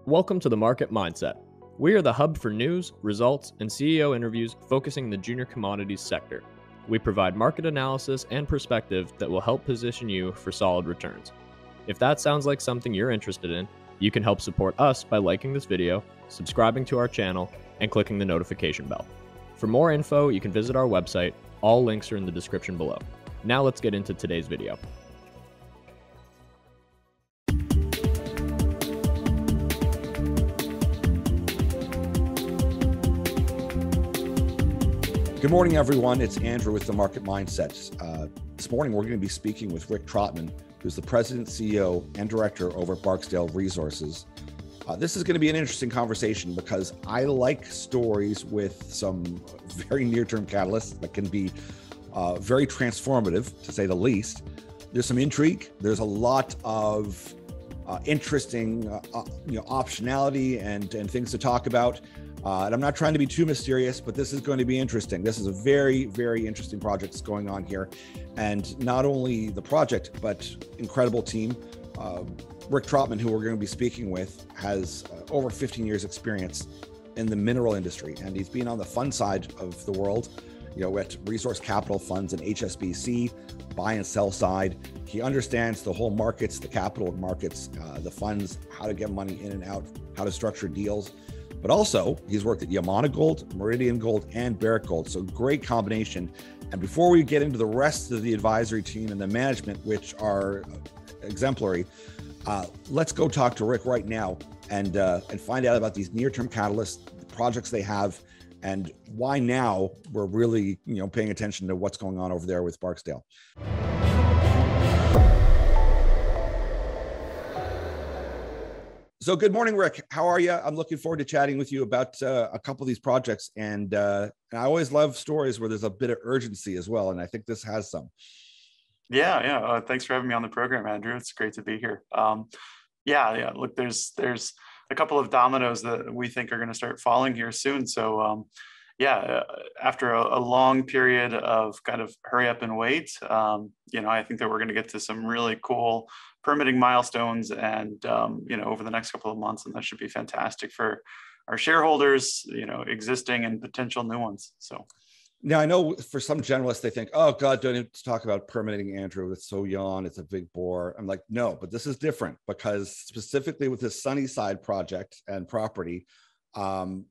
Welcome to the Market Mindset. We are the hub for news, results, and CEO interviews focusing the junior commodities sector. We provide market analysis and perspective that will help position you for solid returns. If that sounds like something you're interested in, you can help support us by liking this video, subscribing to our channel, and clicking the notification bell. For more info, you can visit our website. All links are in the description below. Now let's get into today's video. Good morning, everyone. It's Andrew with the Market Mindset. This morning, we're going to be speaking with Rick Trotman, who's the president, CEO, and director over at Barksdale Resources. This is going to be an interesting conversation because I like stories with some very near-term catalysts that can be very transformative, to say the least. There's some intrigue. There's a lot of interesting optionality and things to talk about. And I'm not trying to be too mysterious, but this is going to be interesting. This is a very, very interesting project that's going on here. And not only the project, but incredible team. Rick Trotman, who we're going to be speaking with, has over 15 years experience in the mineral industry. And he's been on the fund side of the world, at resource capital funds and HSBC, buy and sell side. He understands the whole markets, the capital markets, the funds, how to get money in and out, how to structure deals. But also, he's worked at Yamana Gold, Meridian Gold, and Barrick Gold. So great combination. And before we get into the rest of the advisory team and the management, which are exemplary, let's go talk to Rick right now and find out about these near-term catalysts, the projects they have, and why now we're really paying attention to what's going on over there with Barksdale. So good morning, Rick. How are you? I'm looking forward to chatting with you about a couple of these projects. And I always love stories where there's a bit of urgency as well. And I think this has some. Yeah. Thanks for having me on the program, Andrew. It's great to be here. Look, there's a couple of dominoes that we think are going to start falling here soon. So after a long period of kind of hurry up and wait, I think that we're going to get to some really cool permitting milestones and, over the next couple of months, and that should be fantastic for our shareholders, existing and potential new ones. So now I know for some generalists, they think, oh God, don't need to talk about permitting, Andrew. It's so yawn. It's a big bore. I'm like, no, but this is different because specifically with this Sunnyside project and property, how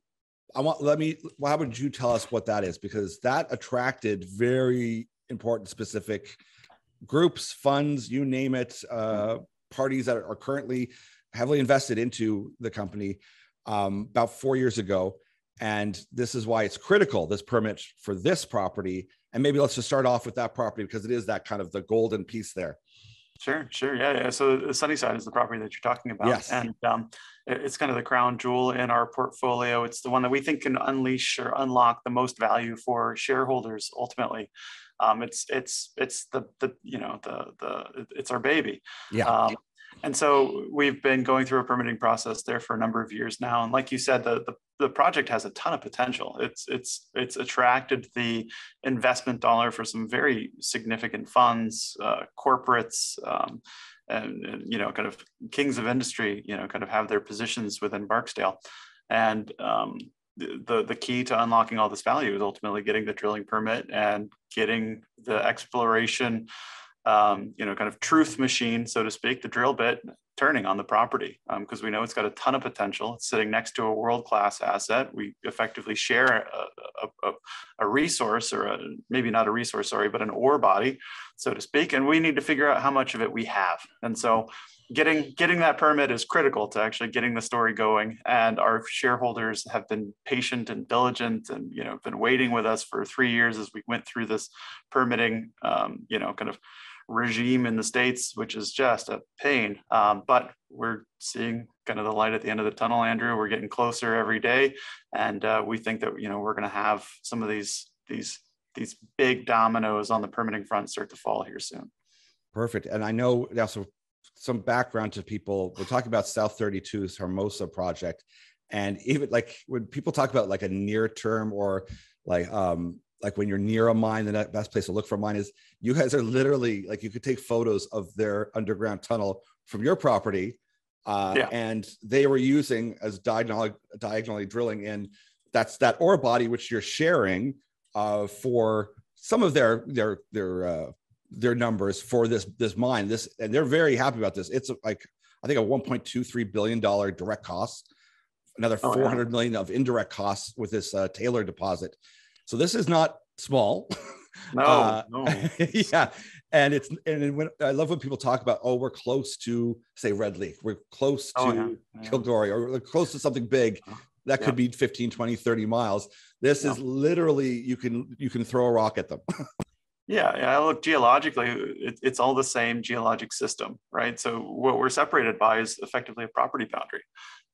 would you tell us what that is? Because that attracted very important, specific groups, funds, you name it, parties that are currently heavily invested into the company about 4 years ago. And this is why it's critical, this permit for this property. And maybe let's just start off with that property because it is that kind of the golden piece there. Sure. Yeah. So the Sunnyside is the property that you're talking about. Yes. And it's kind of the crown jewel in our portfolio. It's the one that we think can unleash or unlock the most value for shareholders ultimately. It's our baby. Yeah. And so we've been going through a permitting process there for a number of years now. And like you said, the project has a ton of potential. It's attracted the investment dollar for some very significant funds, corporates, and kind of kings of industry, kind of have their positions within Barksdale. And the key to unlocking all this value is ultimately getting the drilling permit and getting the exploration, kind of truth machine, so to speak, the drill bit turning on the property, because we know it's got a ton of potential. It's sitting next to a world-class asset. We effectively share a resource, or maybe not a resource, sorry, but an ore body, so to speak. And we need to figure out how much of it we have. And so getting that permit is critical to actually getting the story going. And our shareholders have been patient and diligent and, been waiting with us for 3 years as we went through this permitting, kind of regime in the States, which is just a pain. But we're seeing kind of the light at the end of the tunnel, Andrew. We're getting closer every day. And we think that, we're going to have some of these big dominoes on the permitting front start to fall here soon. Perfect. And I know also some background to people. We're talking about South 32's Hermosa project. And even like when people talk about like a near term or like when you're near a mine, the best place to look for a mine is you guys are literally like, you could take photos of their underground tunnel from your property Yeah. And they were using as diagonally drilling in that ore body, which you're sharing for some of their numbers for this mine. And they're very happy about this. It's like, I think, a $1.23 billion direct cost, another 400 million of indirect costs with this Taylor deposit. So this is not small. No. Yeah. And when I love when people talk about, we're close to, say, Red Lake, we're close to Kilgory, or we're close to something big that could be 15, 20, 30 miles. This is literally, you can throw a rock at them. Yeah. Look, geologically, it's all the same geologic system, right? So what we're separated by is effectively a property boundary.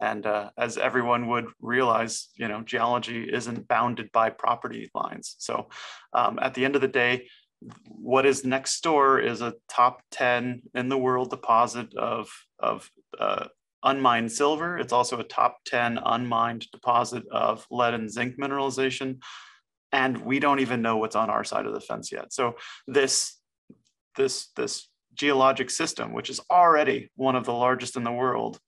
And as everyone would realize, geology isn't bounded by property lines. So at the end of the day, what is next door is a top 10 in the world deposit of unmined silver. It's also a top 10 unmined deposit of lead and zinc mineralization. And we don't even know what's on our side of the fence yet. So this geologic system, which is already one of the largest in the world,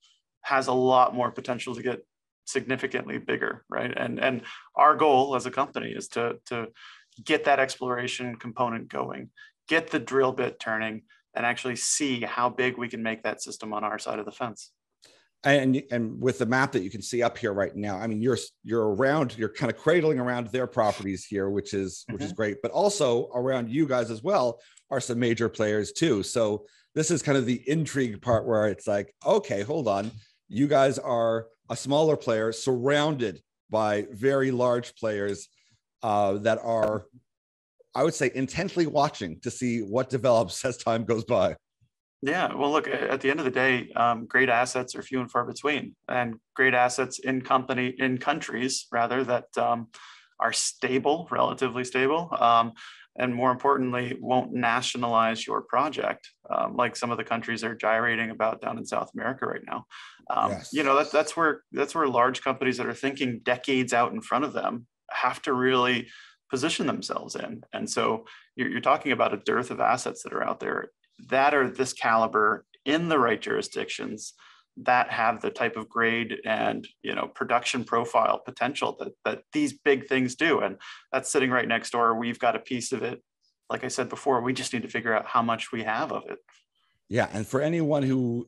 has a lot more potential to get significantly bigger, right? And our goal as a company is to get that exploration component going, get the drill bit turning, and actually see how big we can make that system on our side of the fence. And with the map that you can see up here right now, I mean, you're kind of cradling around their properties here, which is great, but also around you guys as well are some major players too. So this is kind of the intrigue part where it's like, okay, hold on, you guys are a smaller player surrounded by very large players that are, I would say, intently watching to see what develops as time goes by. Yeah, well, look, at the end of the day, great assets are few and far between, and great assets in countries rather that are stable, relatively stable, and more importantly, won't nationalize your project like some of the countries are gyrating about down in South America right now. That's where large companies that are thinking decades out in front of them have to really position themselves in. And so you're talking about a dearth of assets that are out there that are this caliber in the right jurisdictions that have the type of grade and production profile potential that these big things do. And that's sitting right next door. We've got a piece of it. Like I said before, we just need to figure out how much we have of it. Yeah. And for anyone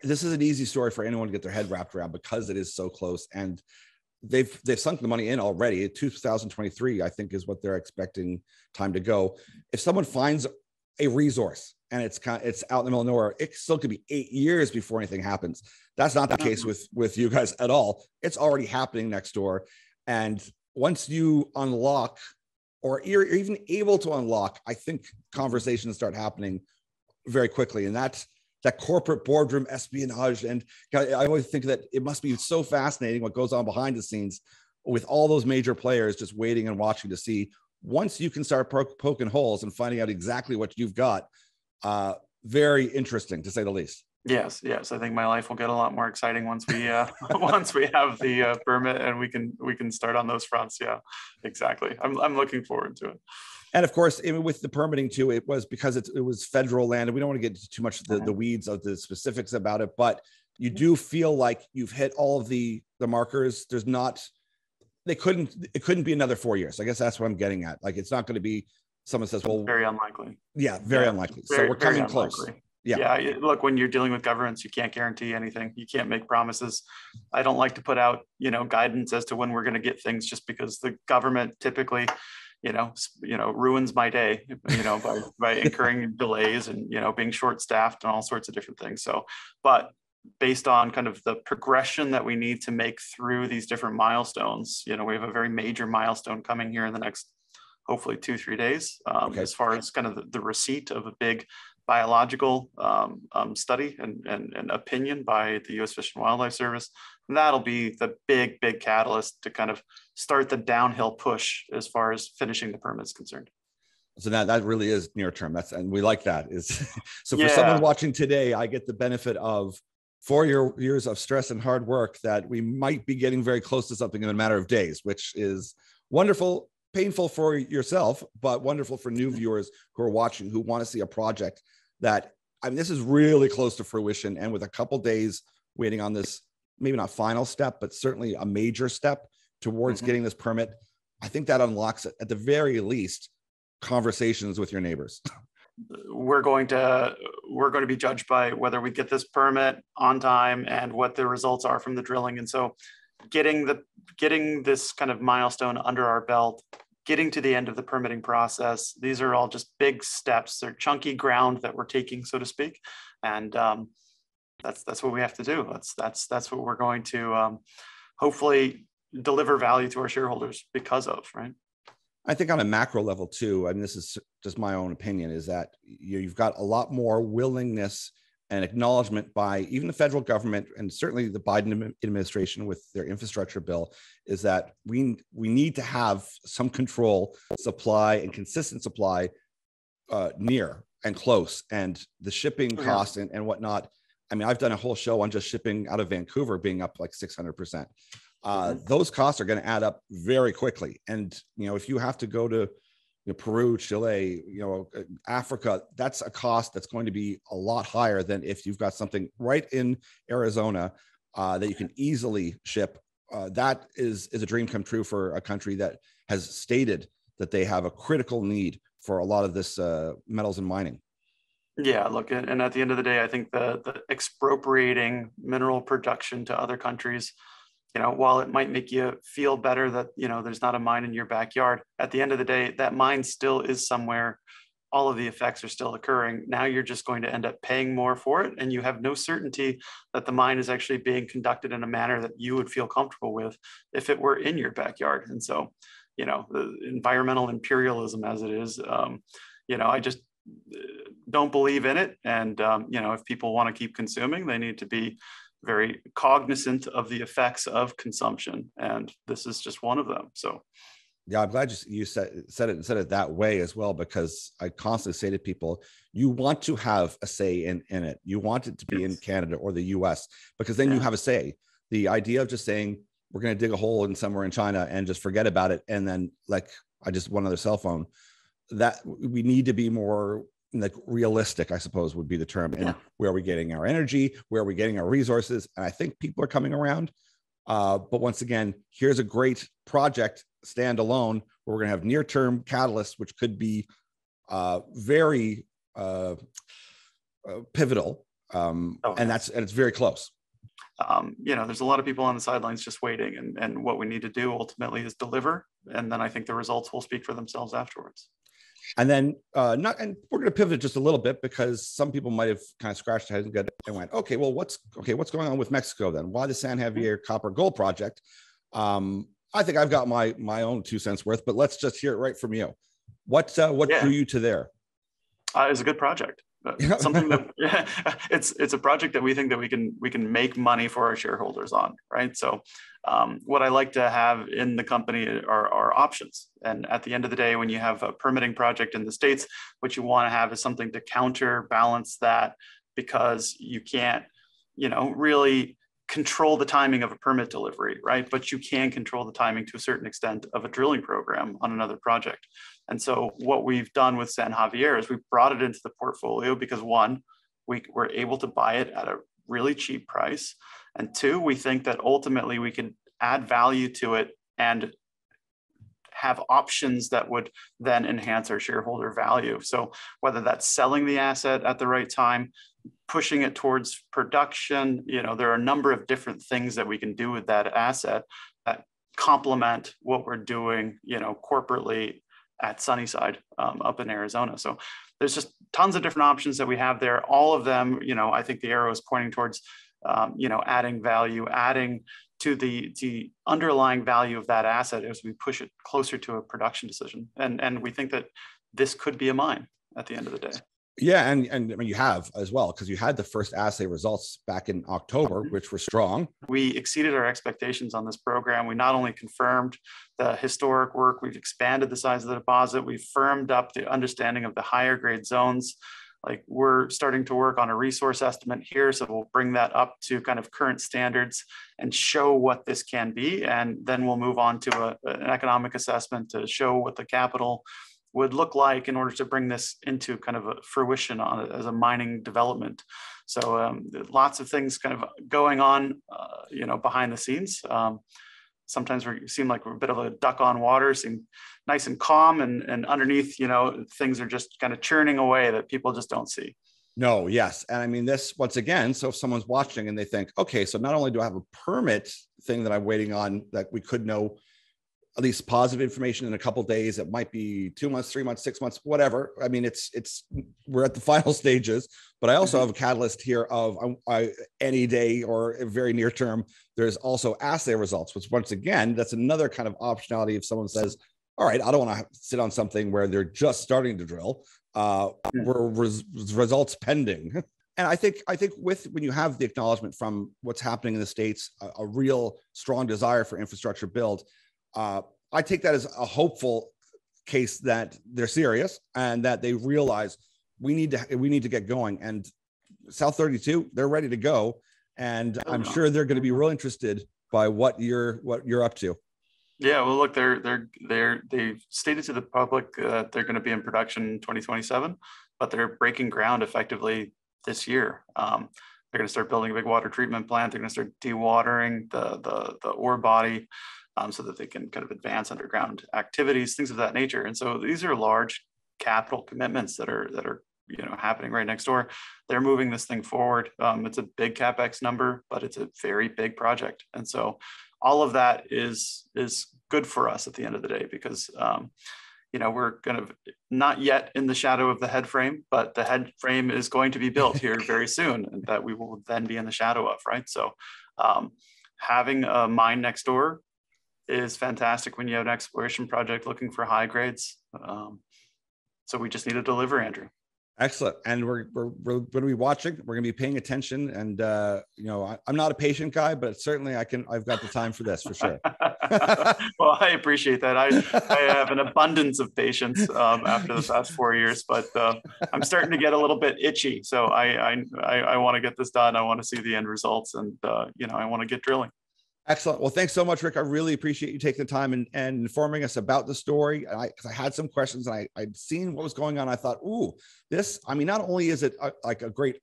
this is an easy story for anyone to get their head wrapped around because it is so close, and they've sunk the money in already. 2023, I think, is what they're expecting time to go. If someone finds a resource and it's out in the middle of nowhere, it still could be 8 years before anything happens. That's not the case with you guys at all. It's already happening next door. And once you unlock, or you're even able to unlock, I think conversations start happening very quickly. And that's that corporate boardroom espionage. And I always think that it must be so fascinating what goes on behind the scenes with all those major players just waiting and watching to see, once you can start poking holes and finding out exactly what you've got. Very interesting, to say the least. Yes. I think my life will get a lot more exciting once we once we have the permit and we can start on those fronts. Yeah, exactly. I'm looking forward to it. And of course, with the permitting too, it was because it was federal land, and we don't want to get into too much the weeds of the specifics about it, but you do feel like you've hit all of the markers. It couldn't be another 4 years. I guess that's what I'm getting at. Like, it's not going to be, someone says, well, very unlikely. Yeah, very unlikely. So we're coming close. Yeah. Look, when you're dealing with governments, you can't guarantee anything. You can't make promises. I don't like to put out, guidance as to when we're going to get things, just because the government typically, ruins my day, by incurring delays and, being short-staffed and all sorts of different things. So, but based on kind of the progression that we need to make through these different milestones, we have a very major milestone coming here in the next, hopefully 2-3 days, as far as kind of the receipt of a big biological study and opinion by the U.S. Fish and Wildlife Service. And that'll be the big catalyst to kind of start the downhill push as far as finishing the permit is concerned. So that really is near term. And we like that. So for someone watching today, I get the benefit of 4 years of stress and hard work that we might be getting very close to something in a matter of days, which is wonderful, painful for yourself, but wonderful for new viewers who are watching, who want to see a project that I mean, this is really close to fruition. And with a couple days waiting on this, maybe not final step, but certainly a major step towards getting this permit, I think that unlocks, at the very least, conversations with your neighbors. We're going to be judged by whether we get this permit on time and what the results are from the drilling. And so getting this kind of milestone under our belt, getting to the end of the permitting process, these are all just big steps. They're chunky ground that we're taking, so to speak. And that's what we have to do. That's what we're going to hopefully deliver value to our shareholders because of, right? I think on a macro level too, and this is just my own opinion, is that you've got a lot more willingness and acknowledgement by even the federal government, and certainly the Biden administration with their infrastructure bill, is that we need to have some control, supply, and consistent supply near and close, and the shipping costs and whatnot. I mean, I've done a whole show on just shipping out of Vancouver being up like 600%. Those costs are going to add up very quickly. And, if you have to go to Peru, Chile, Africa, that's a cost that's going to be a lot higher than if you've got something right in Arizona that you can easily ship. That is a dream come true for a country that has stated that they have a critical need for a lot of this metals and mining. Yeah, look, and at the end of the day, I think the expropriating mineral production to other countries, while it might make you feel better that, there's not a mine in your backyard, at the end of the day, that mine still is somewhere. All of the effects are still occurring. Now you're just going to end up paying more for it. And you have no certainty that the mine is actually being conducted in a manner that you would feel comfortable with if it were in your backyard. And so, the environmental imperialism as it is, I just don't believe in it. And, if people want to keep consuming, they need to be very cognizant of the effects of consumption. And this is just one of them. So, yeah, I'm glad you said it that way as well, because I constantly say to people, you want to have a say in it. You want it to be in Canada or the US, because then you have a say. The idea of just saying, we're going to dig a hole in somewhere in China and just forget about it. And then I just want another cell phone. That we need to be more realistic, I suppose would be the term. And where are we getting our energy? Where are we getting our resources? And I think people are coming around. But once again, here's a great project standalone where we're going to have near-term catalysts, which could be very pivotal. And it's very close. There's a lot of people on the sidelines just waiting, and what we need to do ultimately is deliver. And then I think the results will speak for themselves afterwards. And then and we're going to pivot just a little bit, because some people might have kind of scratched their heads and went, okay, well, what's going on with Mexico then? Why the San Javier copper gold project? I think I've got my own 2 cents worth, but let's just hear it right from you. What drew you to there? It's a good project. Something that it's a project that we think that we can make money for our shareholders on, right? So what I like to have in the company are options. And at the end of the day, when you have a permitting project in the States, what you want to have is something to counterbalance that, because you can't, really control the timing of a permit delivery, right? But you can control the timing to a certain extent of a drilling program on another project. And so what we've done with San Javier is we've brought it into the portfolio because, one, we were able to buy it at a really cheap price. And two, we think that ultimately we can add value to it and have options that would then enhance our shareholder value. So whether that's selling the asset at the right time, pushing it towards production, there are a number of different things that we can do with that asset that complement what we're doing, corporately at Sunnyside up in Arizona. So there's just tons of different options that we have there. All of them, I think the arrow is pointing towards, adding value, adding to the underlying value of that asset as we push it closer to a production decision. And we think that this could be a mine at the end of the day. Yeah, and I mean, you have as well, because you had the first assay results back in October, which were strong. We exceeded our expectations on this program. We not only confirmed the historic work, we've expanded the size of the deposit, we've firmed up the understanding of the higher grade zones. Like, we're starting to work on a resource estimate here, so we'll bring that up to kind of current standards and show what this can be, and then we'll move on to an economic assessment to show what the capital would look like in order to bring this into kind of a fruition on it as a mining development. So lots of things kind of going on, behind the scenes. Sometimes we seem like we're a bit of a duck on water, seem nice and calm, and underneath, things are just kind of churning away that people just don't see. No, yes. And I mean, this, once again, so if someone's watching and they think, okay, so not only do I have a permit thing that I'm waiting on that we could know at least positive information in a couple of days, it might be 2 months, 3 months, 6 months, whatever. I mean, we're at the final stages, but I also have a catalyst here of any day or a very near term. There's also assay results, which once again, that's another kind of optionality. If someone says, all right, I don't want to sit on something where they're just starting to drill, we're results pending. And I think when you have the acknowledgement from what's happening in the States, a real strong desire for infrastructure build, I take that as a hopeful case that they're serious and that they realize we need to get going. And South 32, they're ready to go, and I'm sure they're going to be real interested by what you're up to. Yeah, well, look, they've stated to the public that they're going to be in production in 2027, but they're breaking ground effectively this year. They're going to start building a big water treatment plant. They're going to start dewatering the ore body, so that they can kind of advance underground activities, things of that nature. And so these are large capital commitments that are happening right next door. They're moving this thing forward. It's a big CapEx number, but it's a very big project. And so all of that is good for us at the end of the day, because we're kind of not yet in the shadow of the head frame, but the head frame is going to be built here very soon, and that we will then be in the shadow of, right? So having a mine next door is fantastic when you have an exploration project looking for high grades. So we just need to deliver, Andrew. Excellent. And we're going to be watching. We're going to be paying attention. And I'm not a patient guy, but certainly I've got the time for this for sure. Well, I appreciate that. I have an abundance of patience after the past 4 years, but I'm starting to get a little bit itchy. So I want to get this done. I want to see the end results, and I want to get drilling. Excellent. Well, thanks so much, Rick. I really appreciate you taking the time and informing us about the story. Because I had some questions, and I'd seen what was going on. I thought, ooh, this, I mean, not only is it like a great,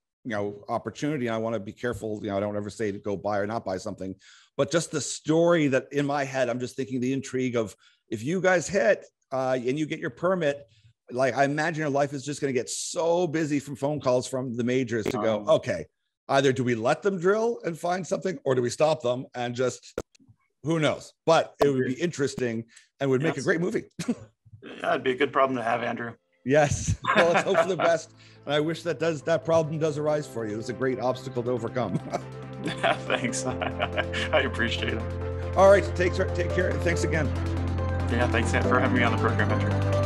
opportunity, and I want to be careful, I don't ever say to go buy or not buy something, but just the story that in my head, I'm just thinking the intrigue of if you guys hit and you get your permit, like I imagine your life is just going to get so busy from phone calls from the majors to go, okay, either do we let them drill and find something, or do we stop them and just, who knows? But it would be interesting and would make a great movie. Yeah, it'd be a good problem to have, Andrew. Yes. Well, let's hope for the best. And I wish that problem does arise for you. It's a great obstacle to overcome. Yeah, thanks. I appreciate it. All right. Take care. Thanks again. Yeah, thanks for having me on the program, Andrew.